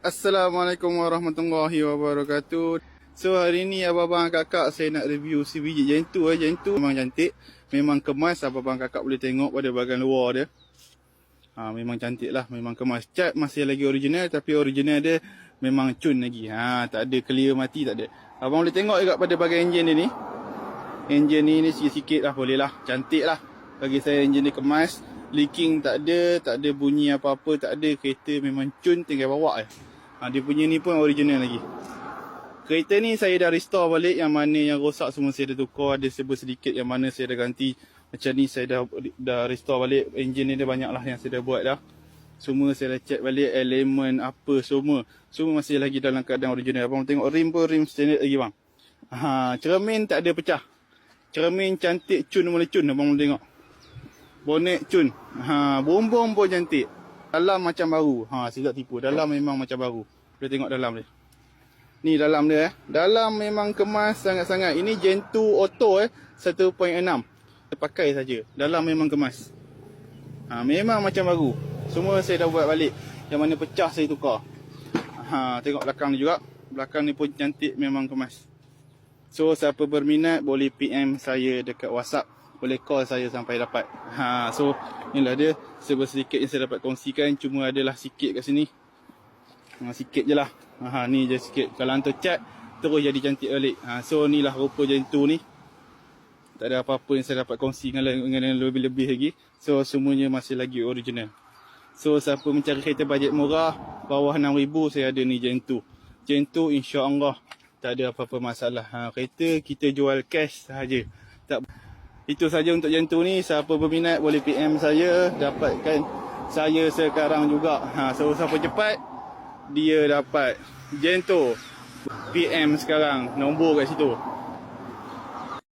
Assalamualaikum warahmatullahi wabarakatuh. So hari ni abang-abang kakak saya nak review si biji Gen2. Gen2 memang cantik. Memang kemas, abang-abang kakak boleh tengok pada bahagian luar dia. Memang cantik lah, memang kemas. Cat masih lagi original, tapi original dia memang cun lagi. Tak ada clear mati, tak ada. Abang boleh tengok juga pada bahagian enjin dia ni. Enjin ni sikit-sikit lah, boleh lah. Cantik lah. Bagi saya enjin dia kemas. Leaking tak ada bunyi apa-apa, tak ada. Kereta memang cun, tinggal bawa je. Dia punya ni pun original lagi. Kereta ni saya dah restore balik. Yang mana yang rosak semua saya dah tukar. Ada serba sedikit yang mana saya dah ganti. Macam ni saya dah restore balik. Enjin ni dia banyak lah yang saya dah buat dah. Semua saya dah check balik. Elemen apa semua. Semua masih lagi dalam keadaan original. Abang tengok rim pun rim standard lagi bang. Cermin tak ada pecah. Cermin cantik, cun mula cun. Abang boleh tengok. Bonet cun. Bombong pun cantik. Dalam macam baru. Saya tak tipu. Dalam memang macam baru. Boleh tengok dalam dia. Ni dalam dia. Dalam memang kemas sangat-sangat. Ini Gen2 Auto 1.6. Terpakai saja. Dalam memang kemas. Memang macam baru. Semua saya dah buat balik. Yang mana pecah saya tukar. Tengok belakang ni juga. Belakang ni pun cantik, memang kemas. So siapa berminat boleh PM saya dekat WhatsApp. Boleh call saya sampai dapat. So inilah dia serba sedikit yang saya dapat kongsikan. Cuma adalah sikit kat sini. Sikit je lah. Ni je sikit. Kalau hantar cat terus jadi cantik balik. So inilah rupa Gen2 ni. Tak ada apa-apa yang saya dapat kongsi dengan lebih-lebih lagi. So semuanya masih lagi original. So siapa mencari kereta bajet murah bawah 6,000, saya ada ni Gen2. Gen2 insya-Allah tak ada apa-apa masalah. Kereta kita jual cash sahaja. Itu saja untuk Gen2 ni. Siapa berminat boleh PM saya. Dapatkan saya sekarang juga. So siapa cepat dia dapat Gen2. PM sekarang. Nombor kat situ.